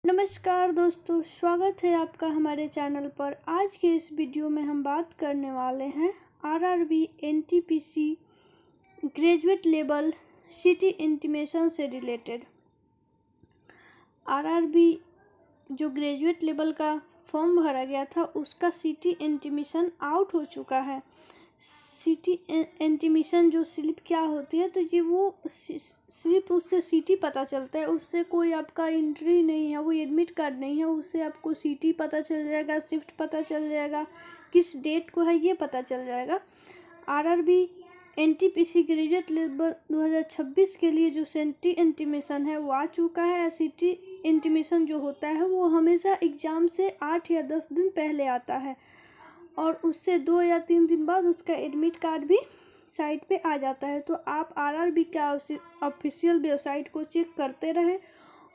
नमस्कार दोस्तों, स्वागत है आपका हमारे चैनल पर। आज के इस वीडियो में हम बात करने वाले हैं RRB NTPC graduate level city intimation से रिलेटेड। आरआरबी जो ग्रेजुएट लेवल का फॉर्म भरा गया था उसका सिटी इंटीमेशन आउट हो चुका है। सिटी इंटीमेशन जो स्लिप क्या होती है, तो ये वो सिर्फ उससे सिटी पता चलता है, उससे कोई आपका एंट्री नहीं है, वो एडमिट कार्ड नहीं है। उससे आपको सिटी पता चल जाएगा, शिफ्ट पता चल जाएगा, किस डेट को है ये पता चल जाएगा। आरआरबी एनटीपीसी ग्रेजुएट लेवल 2026 के लिए जो सिटी इंटीमेशन है वो आ चुका है। सिटी इंटीमेशन जो होता है वो हमेशा एग्ज़ाम से 8 या 10 दिन पहले आता है और उससे 2 या 3 दिन बाद उसका एडमिट कार्ड भी साइट पे आ जाता है। तो आप आरआरबी का ऑफिशियल वेबसाइट को चेक करते रहें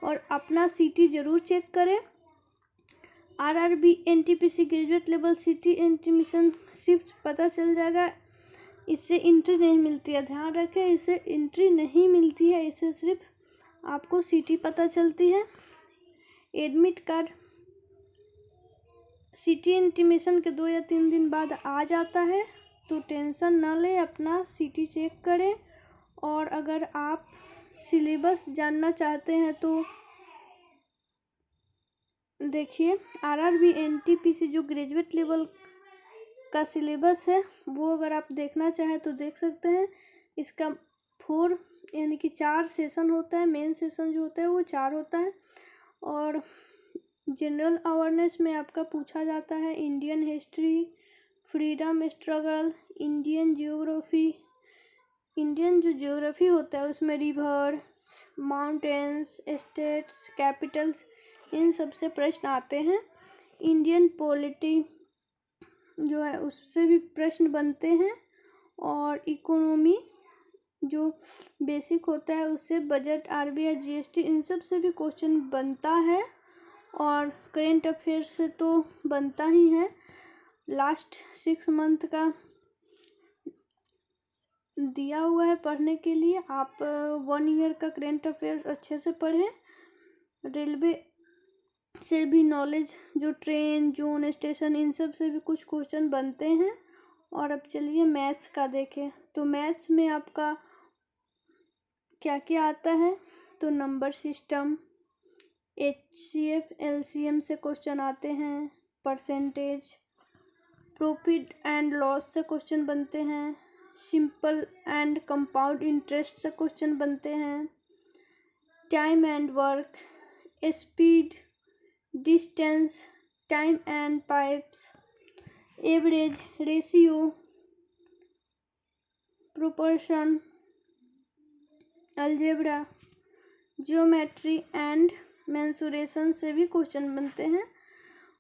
और अपना सिटी ज़रूर चेक करें। RRB NTPC graduate level city intimation shift पता चल जाएगा। इससे एंट्री नहीं मिलती है, ध्यान रखें, इससे एंट्री नहीं मिलती है, इससे सिर्फ आपको सिटी पता चलती है। एडमिट कार्ड सिटी इंटीमेशन के 2 या 3 दिन बाद आ जाता है, तो टेंशन ना लें, अपना सिटी चेक करें। और अगर आप सिलेबस जानना चाहते हैं तो देखिए, आरआरबी एनटीपीसी जो ग्रेजुएट लेवल का सिलेबस है वो अगर आप देखना चाहें तो देख सकते हैं। इसका 4 यानी कि 4 सेशन होता है। मेन सेशन जो होता है वो 4 होता है। और जनरल अवेयरनेस में आपका पूछा जाता है Indian history, freedom struggle, Indian geography. Indian जो ज्योग्राफी होता है उसमें रिवर, माउंटेन्स, स्टेट्स, कैपिटल्स, इन सब से प्रश्न आते हैं। इंडियन पॉलिटी जो है उससे भी प्रश्न बनते हैं। और इकोनॉमी जो बेसिक होता है उससे बजट, आरबीआई, जीएसटी, इन सब से भी क्वेश्चन बनता है। और करेंट अफेयर्स से तो बनता ही है। लास्ट 6 मंथ का दिया हुआ है पढ़ने के लिए। आप 1 ईयर का करेंट अफेयर्स अच्छे से पढ़ें। रेलवे से भी नॉलेज, जो ट्रेन, जोन, स्टेशन, इन सब से भी कुछ क्वेश्चन बनते हैं। और अब चलिए मैथ्स का देखें। तो मैथ्स में आपका क्या क्या आता है, तो नंबर सिस्टम, एचसीएफ, एलसीएम से क्वेश्चन आते हैं। परसेंटेज, प्रॉफिट एंड लॉस से क्वेश्चन बनते हैं। सिंपल एंड कंपाउंड इंटरेस्ट से क्वेश्चन बनते हैं। Time and work, speed, distance, time and pipes, average, ratio, proportion, algebra, geometry and mensuration से भी क्वेश्चन बनते हैं।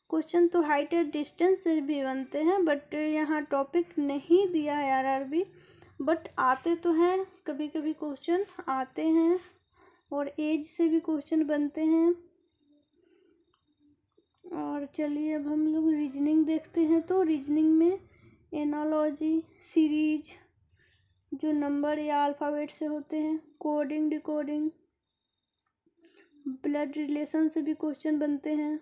क्वेश्चन तो हाइट एंड डिस्टेंस से भी बनते हैं, बट यहाँ टॉपिक नहीं दिया है आरआरबी, बट आते तो हैं, कभी कभी क्वेश्चन आते हैं। और एज से भी क्वेश्चन बनते हैं। और चलिए अब हम लोग रीजनिंग देखते हैं। तो रीजनिंग में एनालॉजी, सीरीज, जो नंबर या अल्फ़ाबेट से होते हैं, कोडिंग, डिकोडिंग, ब्लड रिलेशन से भी क्वेश्चन बनते हैं।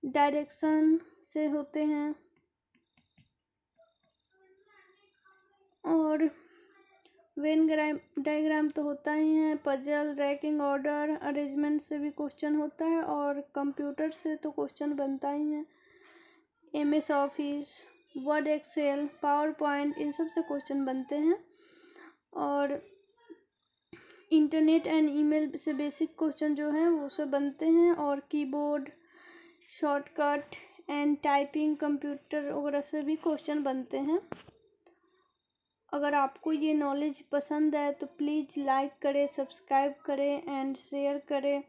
डायरेक्शन से होते हैं। और वेन डायग्राम तो होता ही है। पजल, रैंकिंग ऑर्डर, अरेंजमेंट से भी क्वेश्चन होता है। और कंप्यूटर से तो क्वेश्चन बनता ही है। MS office, word, excel, PowerPoint, इन सब से क्वेश्चन बनते हैं। और इंटरनेट एंड ईमेल से बेसिक क्वेश्चन जो हैं वो सब बनते हैं। और keyboard, shortcut and typing, computer वगैरह से भी क्वेश्चन बनते हैं। अगर आपको ये नॉलेज पसंद है तो प्लीज़ लाइक करें, सब्सक्राइब करें एंड शेयर करें।